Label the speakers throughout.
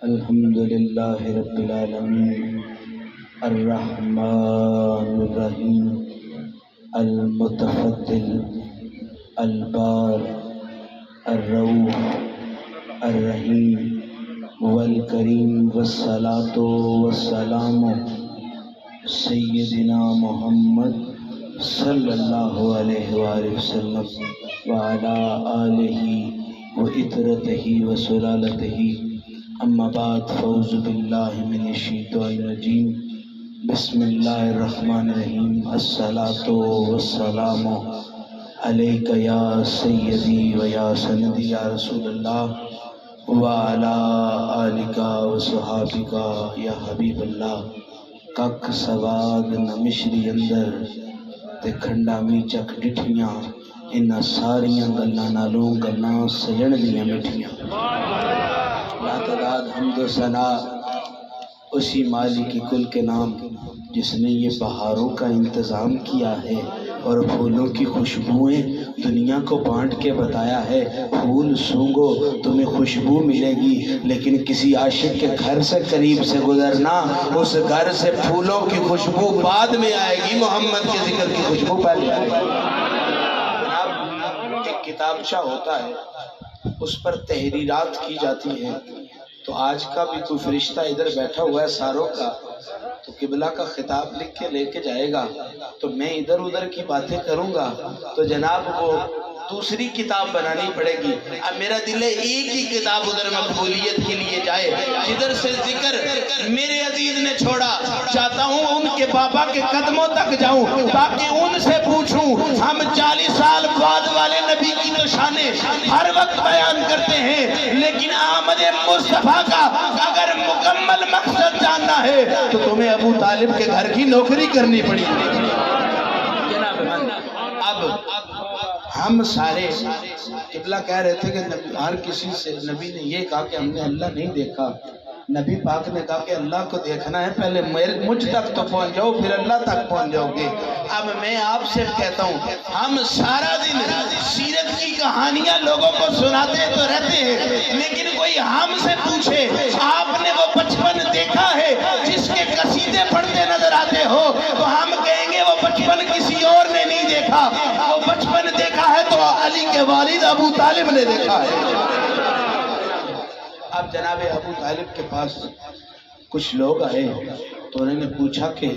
Speaker 1: الحمد للہ رب العالمین الرحمن الرحیم المتفضل البار الرؤوف الرحیم والکریم والصلاة والسلام سیدنا محمد صلی اللہ علیہ وآلہ وسلم وعلی آلہ وعطرتہ وسلالتہ اما بعد فاعوذ باللہ من الشیطان الرجیم بسم اللہ الرحمن الرحیم الصلاۃ والسلام علیک یا سیدی و یا سندی یا رسول اللہ وعلی آلک و صحابک یا حبیب اللہ کک سواد نمشری اندر تے کھنڈا می چک ڈٹھیاں انہاں ساریاں گلاں نالوں گلاں سجن دیاں مٹھیاں لاتعداد حمد و ثنا اسی مالک کل کے نام جس نے یہ بہاروں کا انتظام کیا ہے اور پھولوں کی خوشبوئیں دنیا کو بانٹ کے بتایا ہے پھول سونگو تمہیں خوشبو ملے گی لیکن کسی عاشق کے گھر سے قریب سے گزرنا اس گھر سے پھولوں کی خوشبو بعد میں آئے گی محمد کے ذکر کی خوشبو پہلے آئے گی۔ جناب ایک کتابچہ ہوتا ہے اس پر تحریرات کی جاتی ہیں تو آج کا بھی کوئی فرشتہ ادھر بیٹھا ہوا ہے ساروں کا تو قبلہ کا خطاب لکھ کے لے کے جائے گا تو میں ادھر ادھر کی باتیں کروں گا تو جناب وہ دوسری کتاب بنانی پڑے گی۔ اب میرا دل ہے ایک ہی کتاب ادھر مقبولیت کے لیے جائے جدھر سے ذکر میرے عزیز نے چھوڑا چاہتا ہوں ان کے بابا کے قدموں تک جاؤں تاکہ ان سے پوچھوں ہم 40 سال بعد والے نبی کی تو شانیں ہر وقت بیان کرتے ہیں لیکن آمد مصطفیٰ کا اگر مکمل مقصد جاننا ہے تو تمہیں ابو طالب کے گھر کی نوکری کرنی پڑی۔ اب ہم سارے قبلہ کہہ رہے تھے کہ ہر کسی سے نبی نے یہ کہا کہ ہم نے اللہ نہیں دیکھا، نبی پاک نے کہا کہ اللہ کو دیکھنا ہے پہلے مجھ تک تو پہنچ جاؤ پھر اللہ تک پہنچ جاؤ گے۔ اب میں آپ سے کہتا ہوں ہم سارا دن سیرت کی کہانیاں لوگوں کو سناتے تو رہتے ہیں لیکن کوئی ہم سے پوچھے آپ نے وہ بچپن دیکھا ہے جس کے قصیدے پڑھتے نظر آتے ہو تو ہم کہیں گے وہ بچپن کسی اور نے نہیں دیکھا، وہ بچپن دیکھا ہے تو علی کے والد ابو طالب نے دیکھا ہے۔ اب جناب ابو طالب کے پاس کچھ لوگ آئے تو انہوں نے پوچھا کہ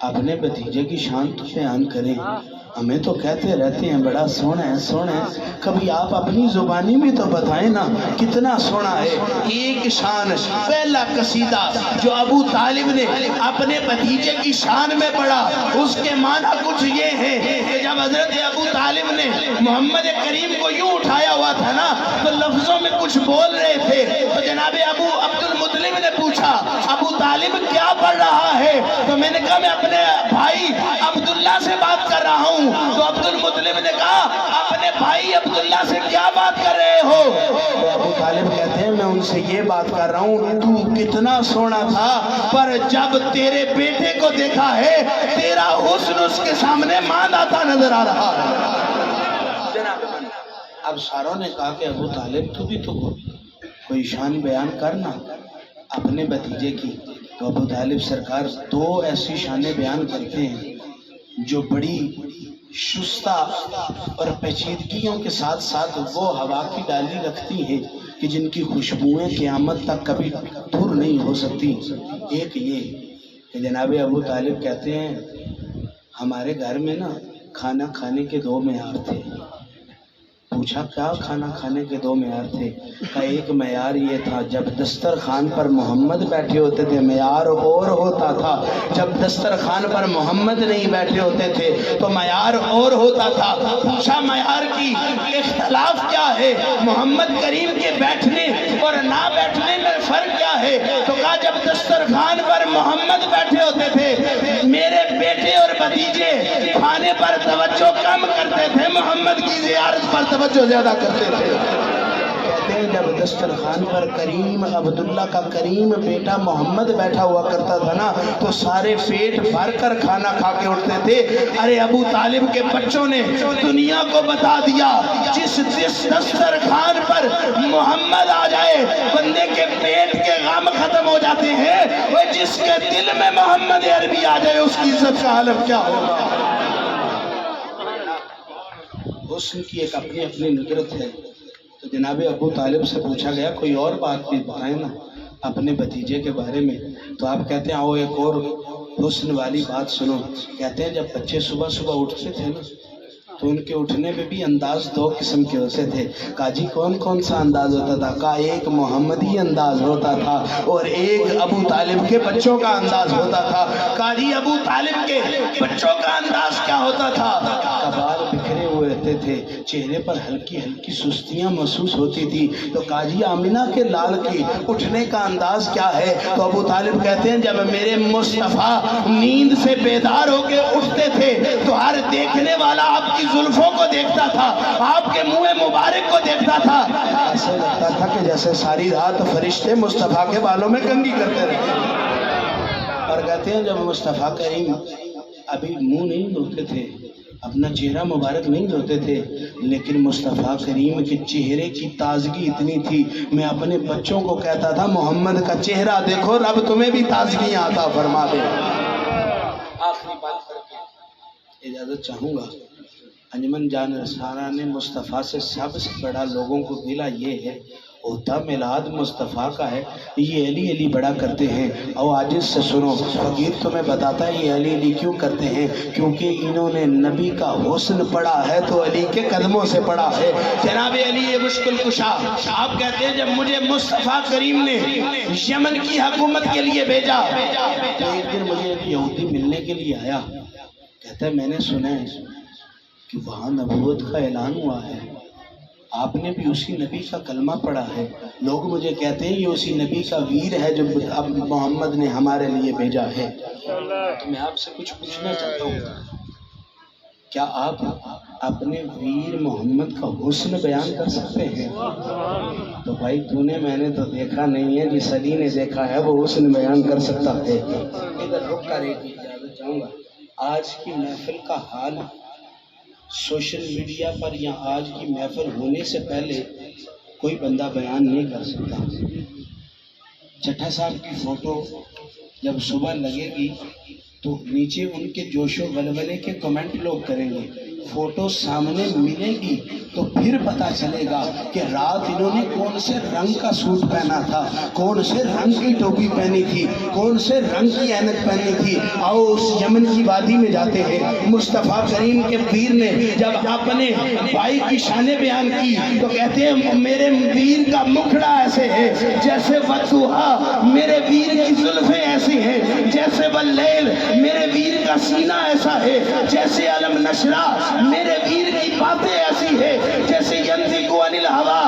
Speaker 1: اپنے بھتیجے کی شان تو بیان کریں، ہمیں تو کہتے رہتے ہیں بڑا سونا ہے سونا ہے، کبھی آپ اپنی زبانی بھی تو بتائیں نا کتنا سونا ہے۔ ایک شان پہلا قصیدہ جو ابو طالب نے اپنے بھتیجے کی شان میں پڑھا اس کے معنی کچھ یہ ہے کہ جب حضرت ابو طالب نے محمد کریم کو یوں اٹھایا ہوا تھا نا تو لفظوں میں کچھ بول رہے تھے تو جناب ابو عبد المطلب نے پوچھا ابو طالب کیا پڑھ رہا ہے تو میں نے کہا میں اپنے بھائی عبداللہ سے بات کر رہا ہوں تو عبد المطلب نے کہا اپنے بھائی عبداللہ سے کیا بات کر رہے ہو تو ابو طالب کہتے ہیں میں ان سے یہ بات کر رہا ہوں تو کتنا سونا تھا پر جب تیرے بیٹے کو دیکھا ہے تیرا حسن اس کے سامنے ماند آتا نظر آ رہا ہے۔ اب ساروں نے کہا کہ ابو طالب تو بھی تو کوئی شان بیان کرنا اپنے بھتیجے کی تو ابو طالب سرکار دو ایسی شانیں بیان کرتے ہیں جو بڑی شستہ اور پیچیدگیوں کے ساتھ ساتھ وہ ہوا کی ڈالی رکھتی ہیں کہ جن کی خوشبوئیں قیامت تک کبھی دور نہیں ہو سکتی۔ ایک یہ کہ جناب ابو طالب کہتے ہیں ہمارے گھر میں نا کھانا کھانے کے دو معیار تھے۔ پوچھا کیا کھانا کھانے کے دو معیار تھے؟ کا ایک معیار یہ تھا جب دسترخوان پر محمد بیٹھے ہوتے تھے معیار اور ہوتا تھا، جب دسترخوان پر محمد نہیں بیٹھے ہوتے تھے تو معیار اور ہوتا تھا۔ پوچھا معیار کی اختلاف کیا ہے، محمد کریم کے بیٹھنے اور نہ بیٹھنے میں فرق کیا ہے؟ تو کہا جب دسترخوان پر محمد بیٹھے ہوتے تھے میرے بیٹے اور بھتیجے کھانے پر توجہ کم کرتے تھے، محمد کی زیارت پر توجہ زیادہ کرتے تھے۔ کہتے ہیں جب دسترخوان پر کریم عبداللہ کا کریم بیٹا محمد بیٹھا ہوا کرتا تھا نا تو سارے پیٹ بھر کر کھانا کھا کے اٹھتے تھے۔ ارے ابو طالب کے بچوں نے دنیا کو بتا دیا جس دسترخوان پر محمد آ جائے بندے کے پیٹ کے ختم ہو جاتے ہیں، وہ جس کے دل میں محمد عربی آ جائے اس کی عزت کا عالم کیا ہوگا۔ حسن کی ایک اپنی اپنی ندرت ہے۔ تو جناب ابو طالب سے پوچھا گیا کوئی اور بات بھی بتائیں نا اپنے بھتیجے کے بارے میں، تو آپ کہتے ہیں آؤ ایک اور حسن والی بات سنو۔ کہتے ہیں جب بچے صبح صبح اٹھتے تھے نا تو ان کے اٹھنے میں بھی انداز دو قسم کے ہوتے تھے۔ کہا جی کون کون سا انداز ہوتا تھا؟ کہا ایک محمدی انداز ہوتا تھا اور ایک ابو طالب کے بچوں کا انداز ہوتا تھا۔ کہا جی ابو طالب کے بچوں کا انداز کیا ہوتا تھا؟ بال بکھرے ہوئے رہتے تھے، چہرے پر ہلکی ہلکی سستیاں محسوس ہوتی تھی۔ تو کہا جی آمنہ کے لال کی اٹھنے کا انداز کیا ہے؟ تو ابو طالب کہتے ہیں جب میرے مصطفیٰ نیند سے بیدار ہو کے اٹھتے تھے تو ہر دیکھنے والا آپ کی زلفوں کو دیکھتا تھا، آپ کے منہ مبارک کو دیکھتا تھا، ایسے لگتا تھا کہ جیسے ساری رات فرشتے مصطفیٰ کے بالوں میں کنگھی کرتے رہے۔ اور کہتے ہیں جب مصطفیٰ کریم ابھی منہ نہیں دھوتے تھے، اپنا چہرہ مبارک نہیں دھوتے تھے، لیکن مصطفیٰ کریم کے چہرے کی تازگی اتنی تھی، میں اپنے بچوں کو کہتا تھا محمد کا چہرہ دیکھو رب تمہیں بھی تازگی عطا فرما دے۔ آخری بات کر کے اجازت چاہوں گا، انجمن جان رسانہ نے مصطفیٰ سے سب سے بڑا لوگوں کو ملا یہ ہے، ہوتا میلاد مصطفیٰ کا ہے، یہ علی علی بڑا کرتے ہیں۔ اور عاجز سے سنو، فقیر تمہیں بتاتا ہے یہ علی علی کیوں کرتے ہیں، کیونکہ انہوں نے نبی کا حسن پڑھا ہے تو علی کے قدموں سے پڑھا ہے۔ جناب علی مشکل کشا، آپ کہتے ہیں جب مجھے مصطفیٰ کریم نے یمن کی حکومت کے لیے بھیجا تو ایک دن مجھے ایک یہودی ملنے کے لیے آیا، کہتا ہے میں نے سنا ہے کہ وہاں نبوت کا اعلان ہوا ہے، آپ نے بھی اسی نبی کا کلمہ پڑھا ہے، لوگ مجھے کہتے ہیں یہ اسی نبی کا ویر ہے جو اب محمد نے ہمارے لیے بھیجا ہے۔ تو میں آپ سے کچھ پوچھنا چاہتا ہوں، کیا آپ اپنے ویر محمد کا حسن بیان کر سکتے ہیں؟ تو بھائی تو نے میں نے تو دیکھا نہیں ہے، جس علی نے دیکھا ہے وہ حسن بیان کر سکتا ہے۔ ادھر رک کر ایک اجازت چاہوں گا، آج کی محفل کا حال سوشل میڈیا پر یا آج کی محفل ہونے سے پہلے کوئی بندہ بیان نہیں کر سکتا۔ چٹھا صاحب کی فوٹو جب صبح لگے گی تو نیچے ان کے جوش و ولولے کے کمنٹ لوگ کریں گے، فوٹو سامنے ملے گی تو پھر پتا چلے گا کہ رات انہوں نے کون سے رنگ کا سوٹ پہنا تھا، کون سے رنگ کی ٹوپی پہنی تھی، کون سے رنگ کی اینک پہنی تھی۔ آؤ اس یمن کی وادی میں جاتے ہیں، مصطفیٰ کریم کے پیر نے جب اپنے بھائی کی شان بیان کی تو کہتے ہیں میرے ویر کا مکھڑا ایسے ہے جیسے وضحیٰ، میرے ویر کی زلفیں ایسی ہیں جیسے واللیل، میرے ویر کا سینہ ایسا ہے جیسے علم نشرہ، میرے ویر کی باتیں ایسی ہے جیسے ینطق عن الہوا۔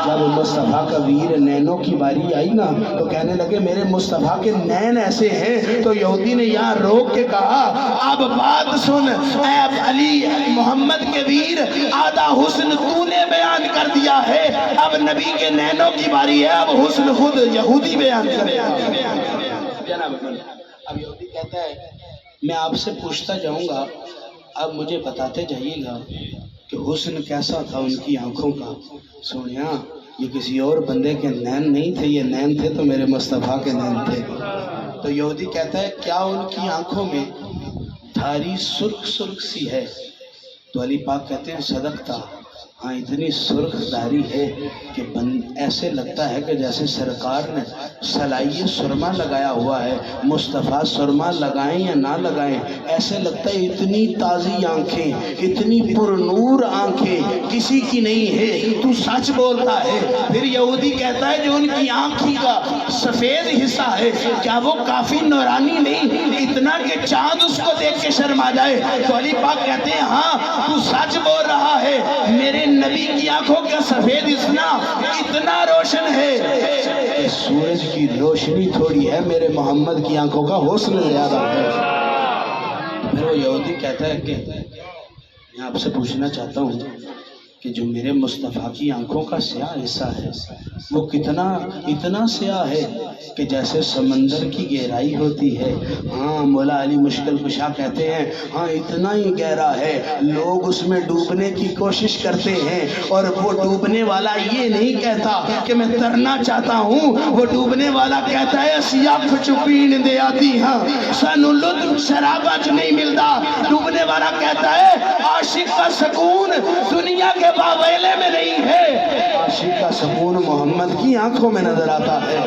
Speaker 1: جب مصطفیٰ کا ویر نینوں کی باری آئی نا تو کہنے لگے میرے مصطفیٰ کے نین ایسے ہیں، تو یہودی نے یہاں روک کے کہا اب بات سن اے علی محمد کے ویر، آدھا حسن تو نے بیان کر دیا ہے، اب نبی کے نینوں کی باری ہے، اب حسن خود یہودی بیان کرے گا۔ اب یہودی کہتا ہے میں آپ سے پوچھتا جاؤں گا، اب مجھے بتاتے جائیے گا کہ حسن کیسا تھا ان کی آنکھوں کا۔ سونیا یہ کسی اور بندے کے نین نہیں تھے، یہ نین تھے تو میرے مصطفیٰ کے نین تھے۔ تو یہودی کہتا ہے کیا ان کی آنکھوں میں دھاری سرخ سرخ سی ہے؟ تو علی پاک کہتے ہیں صدقتا، ہاں اتنی سرخ دھاری ہے کہ ایسے لگتا ہے کہ جیسے سرکار نے سلائی سرما لگایا ہوا ہے۔ مصطفیٰ سرما لگائیں یا نہ لگائیں ایسے لگتا ہے اتنی تازی آنکھیں، اتنی پر نور آنکھیں کسی کی نہیں ہے، تو سچ بولتا ہے۔ پھر یہودی کہتا ہے جو ان کی آنکھی کا سفید حصہ ہے کیا وہ کافی نورانی نہیں، اتنا کہ چاند اس کو دیکھ کے شرما جائے؟ تو علی پاک کہتے ہیں ہاں تو سچ بول رہا ہے، میرے نبی کی آنکھوں کا سفید اتنا روشن ہے کہ سورج کی روشنی تھوڑی ہے، میرے محمد کی آنکھوں کا حسن زیادہ ہے۔ پھر وہ یہودی کہتا ہے کہ میں آپ سے پوچھنا چاہتا ہوں کہ جو میرے مصطفیٰ کی آنکھوں کا سیاہ حصہ ہے وہ اتنا سیاہ ہے کہ جیسے سمندر کی گہرائی ہوتی ہے. ہاں مولا علی مشکل کشا کہتے ہیں ہاں اتنا ہی گہرا ہے، لوگ اس میں ڈوبنے کی کوشش کرتے ہیں اور وہ ڈوبنے والا یہ نہیں کہتا کہ میں ترنا چاہتا ہوں، وہ ڈوبنے والا کہتا ہے سیاف چپین دے آتی ہاں سانو لطف شرابہ چ نہیں ملتا. ڈوبنے والا کہتا ہے عاشق کا سکون دنیا کے باویلے میں نہیں ہے، عاشق کا سکون محمد کی آنکھوں میں نظر آتا ہے.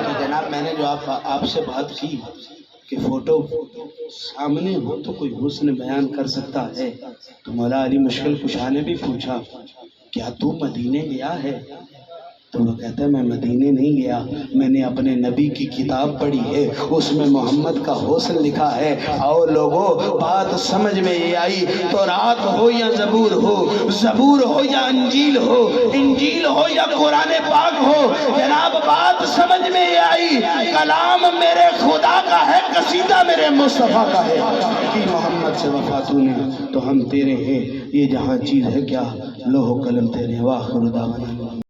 Speaker 1: تو جناب میں نے جو آپ سے بات کی کہ فوٹو سامنے ہو تو کوئی حسن بیان کر سکتا ہے، تو مولا علی مشکل کشا نے بھی پوچھا کیا تو مدینے گیا ہے؟ تو وہ کہتا ہے میں مدینے نہیں گیا، میں نے اپنے نبی کی کتاب پڑھی ہے، اس میں محمد کا حسن لکھا ہے. اور لوگوں بات سمجھ میں یہ آئی، تو رات ہو یا زبور ہو، زبور ہو یا انجیل ہو، انجیل ہو یا قرآن پاک ہو، جناب بات سمجھ میں یہ آئی کلام میرے خدا کا ہے، قصیدہ میرے مصطفیٰ کا ہے. کہ محمد سے وفا تو نے تو ہم تیرے ہیں، یہ جہاں چیز ہے کیا لوح قلم تیرے. واخر دعوانا